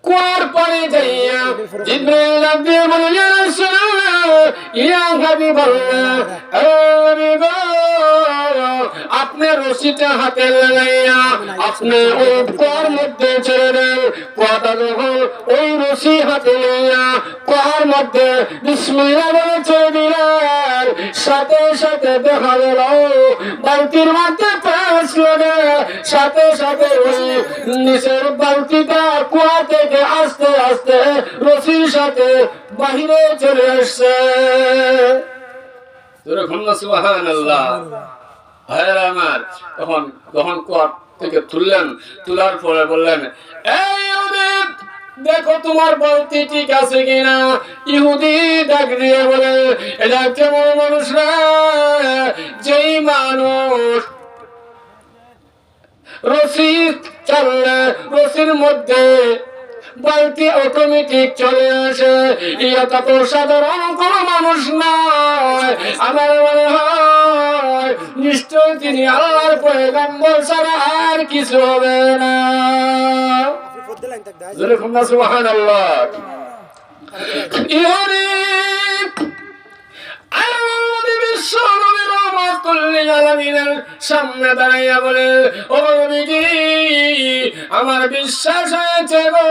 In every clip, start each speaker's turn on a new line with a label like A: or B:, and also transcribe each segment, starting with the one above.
A: কুয়ার পানি যাইয়া জিবরাইল ডাক দিয়ে বলে, ইয়া রাসূলুল্লাহ, ইয়া হাবিবাল্লাহ, আপনি রশিটা হাতে লাগাইয়া আপনি ওই কুয়ার মধ্যে ছেড়ে দেন। কুয়াটা যখন ওই রশি হাতে লইয়া কুয়ার মধ্যে বিসমিল্লাহ বলে ছেড়ে দিলেন, সাথে সাথে দেখা গেল বালতির মধ্যে পাঁচ লাগে, সাথে সাথে ওই নিচের বালতিটা কুয়া থেকে আস্তে আস্তে রশির সাথে বাহিরে চলে আসছে। সুবহানাল্লাহ। ভাইরা আমার, তখন যখন কুয়া থেকে তুললেন, তোলার পরে বললেন, এই ইহুদি, দেখো তোমার বালতি ঠিক আছে কিনা। ইহুদি ডাক দিয়ে বলে, এটা কেমন মানুষ রে, যেই মানুষ রশি চাললে রশির মধ্যে বালতি অটোমেটিক চলে আসে, এটা তো সাধারণ কোন মানুষ নয়। আমার মনে হয় নিশ্চয় তিনি আল্লাহর পয়গম্বর ছাড়া আর কিছু হবে না। সুবহানাল্লাহ। ইহুদি সামনে দাঁড়াইয়া বলে, ও নবীজি, আমার বিশ্বাস হয়েছে গো,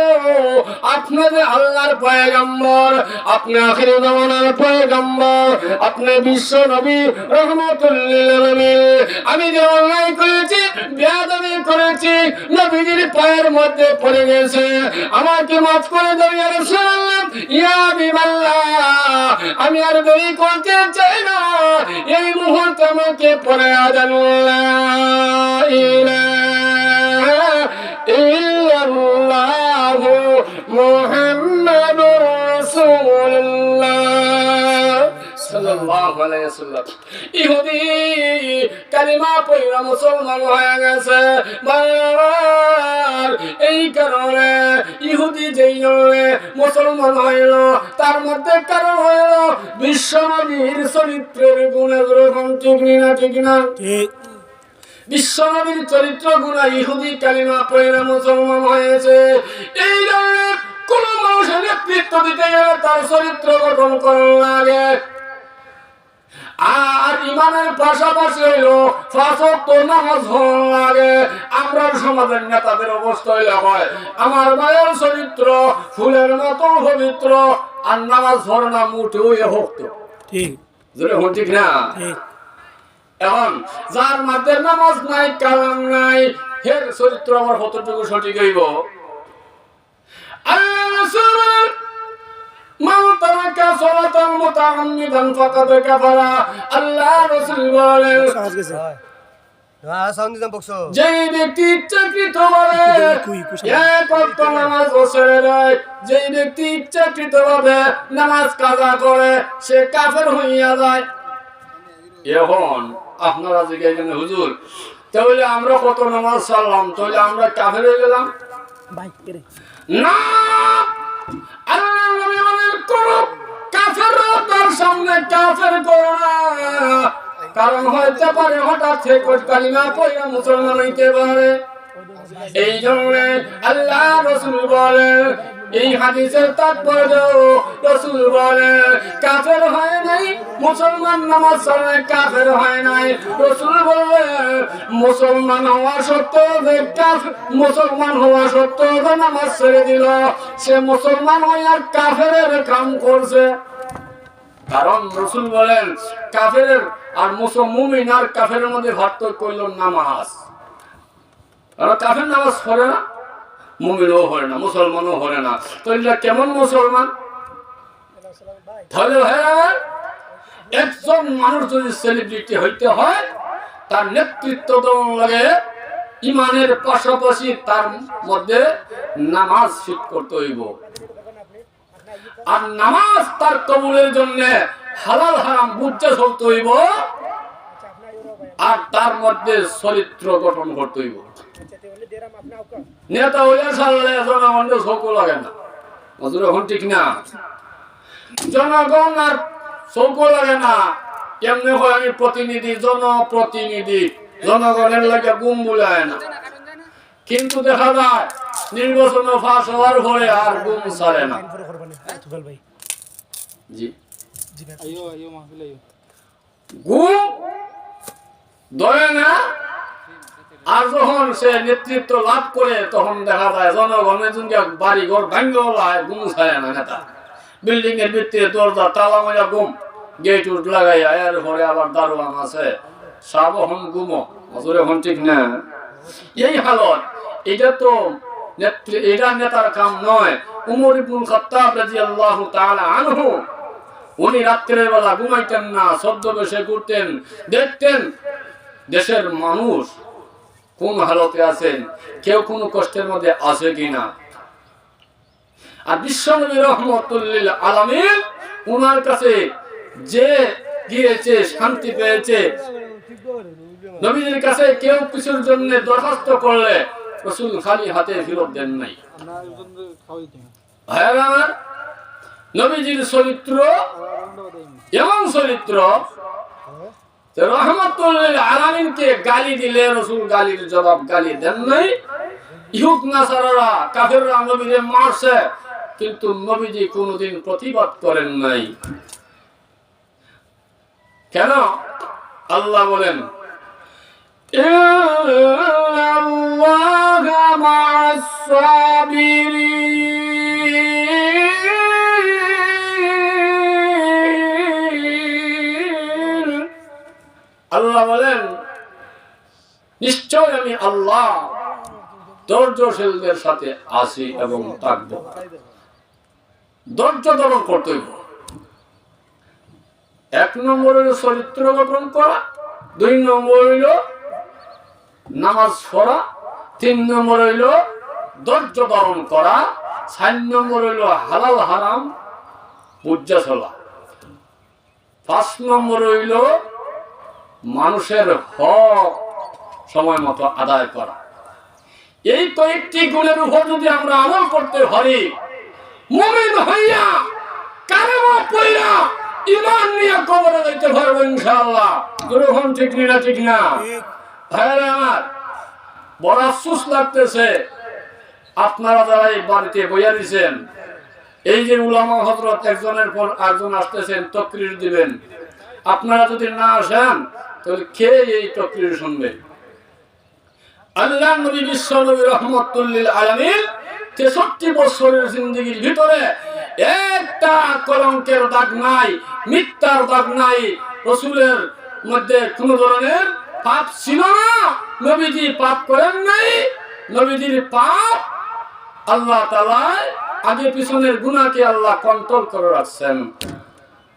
A: আপনাদের আল্লাহর পয়গম্বর, আপনি আখির জামানার পয়গম্বর, আপনি বিশ্ব নবী রহমাতুল লিল আলামিন। আমি যে অন্যায় করেছি, বেয়াদবি করেছি, নবীজির পায়ের মধ্যে পড়ে গেছে, আমাকে মাফ করে দাও ইয়া রাসূলুল্লাহ, ইয়া হাবিবাল্লাহ। আমি আর দেরি করতে চাই না, এই মুহূর্তে আমাকে পড়ে আজান লা ইলাহা ইল্লাল্লাহু মুহাম্মাদুর রাসূলুল্লাহ সাল্লাল্লাহু আলাইহি ওয়াসাল্লাম। ইহুদি কালিমা পড়া মুসলমান হয়ে গেছে। এই কারণে ইহুদি যেই মুসলমান হইল, তার মধ্যে কারণ হইল বিশ্বনবীর চরিত্রের গুণে গ্রহণ। ঠিক না? ঠিক না? ঠিক। বিশ্বনবীর চরিত্র গুণা ইহুদি কালিমা পড়া মুসলমান হয়েছে। এই জন্য কোন মানুষের নেতৃত্ব দিতে গেলে তার চরিত্র গঠন করা লাগে। আর ইমানের পাশাপাশি হইল 5 ওয়াক্ত নামাজ হওয়া লাগে। আমরা সমাজের নেতাদের অবস্থা হইলে হয়, আমার মায়ের চরিত্র ফুলের মতো পবিত্র, আর নামাজ ধরে না মুঠে হইয়া ভক্ত। ঠিক ঠিক না? এখন যার মধ্যে নামাজ নাই, কালাম নাই, এর চরিত্র আমার কতটুকু সঠিক হইব? আল্লাহ রাসূল মান তারাকা সালাতান মুতাআম্মিদান ফাকাদ কাফারা। আল্লাহ রাসূল বলেন, যেই ব্যক্তি ইচ্ছাকৃতভাবে এক ওয়াক্ত নামাজ ছেড়ে দেয়, যেই ব্যক্তি ইচ্ছাকৃতভাবে নামাজ কাজা করে, সে কাফের হইয়া যায়। এখন আপনারা জিজ্ঞাসা, হুজুর তাহলে আমরা কত নামাজ ছাড়লাম, তাহলে আমরা কাফের হয়ে গেলাম? না, আল্লাহ নবী বলেন, কোন কাফেররা তার সামনে কাফের করো না, কারণ হইতে পারে হঠাৎ থেকে কালিমা পড়া মুসলমান হইতে পারে। এই জন্য আল্লাহ রাসূল বলেন, এই হাদিসের তাৎপর্য, রাসূল বলেন কাফের হয় নাই মুসলমান, নামাজ ছাড়লে কাফের হয় নাই। রাসূল বলেন মুসলমান হওয়া সত্ত্বেও যে মুসলমান হওয়া সত্ত্বেও যে নামাজ ছেড়ে দিল, সে মুসলমান হইয়া কাফেরের কাম করছে। কারণ রাসূল বলেন কাফের আর মুমিন আর কাফেরের মধ্যে পার্থক্য হইল নামাজ। আর কাফের নামাজ পড়ে না, মুমিনও পড়ে না, মুসলমানও পড়ে না। তো এটা কেমন মুসলমান? তাহলে হ্যাঁ, একজন মানুষ যদি সেলিব্রিটি হইতে হয়, তার নেতৃত্ব দেওয়া লাগে, ইমানের পাশাপাশি তার মধ্যে নামাজ ফিট করতে হইব। আর নামাজ তার কবুলের জন্য হালাল হারাম বুঝতে চলতে হইব, আর তার মধ্যে চরিত্র গঠন করতে হইব। নেতা হইয়া সারলে জনগণকে চৌকো লাগে না। এখন ঠিক না? জনগণ আর চৌকো লাগে না। এমনি হয় আমি প্রতিনিধি, জনপ্রতিনিধি, জনগণের লাগে গুম বুলায় না। কিন্তু দেখা যায় নির্বাচন ফাঁস হওয়ার পরে আর ঘুম ছাড়ে না। জি ঘুম ধরে না। আর যখন সে নেতৃত্ব লাভ করে তখন দেখা যায় জনগণের সঙ্গে বাড়ি ঘর ভাঙ্গলায় ঘুম ছাড়ে না নেতা। বিল্ডিং এর ভিতরে দরজা তালা মারা ঘুম, গেট উঠ লাগাইয়া এর পরে আবার দারোয়ান আছে সব এখন ঘুমো এখন ঠিক না। এই হালত এটা তো এটা নেতার কাম নয়। উমর ইবনুল খাত্তাব রাদিয়াল্লাহু তাআলা আনহু উনি রাত্রের বেলা ঘুমাইতেন না, ছদ্মবেশে ঘুরতেন, দেখতেন দেশের মানুষ কোন হালতে আছেন, কেউ কোনো কষ্টের মধ্যে আছে কিনা। আর বিশ্বনবী রাহমাতুল লিল আলামিন উনার কাছে যে গিয়েছে শান্তি পেয়েছে। নবীজির কাছে কেউ কিছুর জন্য দরখাস্ত করলে রাসূল খালি হাতে ফেরত দেন নাই। ভাইরা নবীজির চরিত্র এমন চরিত্র, রাহমাতুল লিল আলামিনকে গালি দিলে রাসূল গালির জবাব গালি দেন নাই। ইহুদ নাসারারা কাফেররা নবীকে মারছে কিন্তু নবীজি কোনোদিন প্রতিবাদ করেন নাই। কেন? আল্লাহ বলেন ইন্নাল্লাহা মা'আস সাবিরিন। আল্লাহ বলেন নিশ্চয় আমি আল্লাহ ধৈর্যশীলদের সাথে আছি এবং থাকবো। ধৈর্য ধারণ করতে হইব। এক নম্বর হইল চরিত্র গঠন করা, দুই নম্বর হইল নামাজ পড়া, তিন নম্বর হইল ধৈর্য ধারণ করা, চার নম্বর হইল হালাল হারাম বুঝা চলা, পাঁচ নম্বর হইল মানুষের হক সময় মতো আদায় করা। এই কয়েকটি গুণের উপর যদি আমরা আমল করতে পারি, মুমিন হইয়া কালেমা পড়া ঈমান নিয়ে কবরে যাইতে পারবো ইনশাআল্লাহ। যখন ঠিক না ঠিক না ভাইরা আমার, বড় আফসোস লাগতেছে আপনারা যারা এই বাড়িতে বইয়া দিয়েছেন, এই যে উলামা হযরত একজনের পর একজন আসতেছেন তাকরীর দিবেন, আপনারা যদি না আসেন তাহলে কে এই তাকরীর শুনবে? আল্লাহ নবী বিশ্ব নবী রাহমাতুল লিল আলামিন 63 বছরের জিন্দেগীর ভিতরে একটা কলঙ্কের দাগ নাই, মিথ্যার দাগ নাই। রাসূলের মধ্যে কোন ধরনের পাপ ছিল না, নবীজি পাপ করেন নাই। নবীজির পাপ আল্লাহ তাআলা আগে পিছনের গুনাহকে আল্লাহ কন্ট্রোল করে রাখছেন।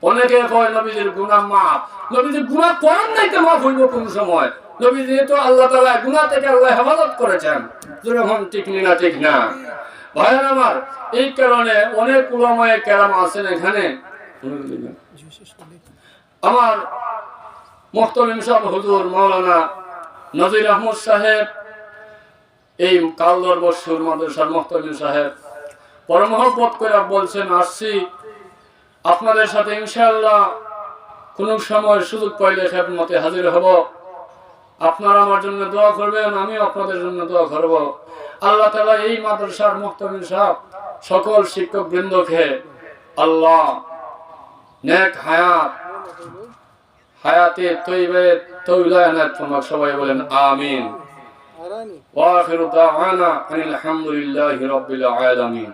A: অনেকে কয় নবীজির গুনাহ মাফ, নবীজির গুনাহ করেন নাই তো মাফ হইব কোন সময়? নবীজি তো আল্লাহ তাআলা গুনাহ থেকে আল্লাহ হেফাজত করেছেন। যখন ঠিক না ঠিক না ভাইরা আমার, এই কারণে অনেক উলামায়ে কেরাম আছেন এখানে। আমার মুহতামিম সাহেব হুজুর মাওলানা নজির আহমদ সাহেব, এই কালদর বসুর মাদ্রাসার মুহতামিম সাহেব বড় মহব্বত করে বলছেন আসছি আপনাদের সাথে ইনশাআল্লাহ কোন সময় সুযোগ পাইলে খেদমতে হাজির হব। আপনারা আমার জন্য দোয়া করবেন, আমি আপনাদের জন্য দোয়া করব। আল্লাহ তাআলা এই মাদ্রাসার মুহতামিম সাহেব সকল শিক্ষক বৃন্দকে আল্লাহ নেক হায়াতে তৈয়বা এনায়েত ফরমাক। সবাই বলেন আমিন। ওয়া আখিরু দাওয়ানা আনিল হামদুলিল্লাহি রাব্বিল আলামিন।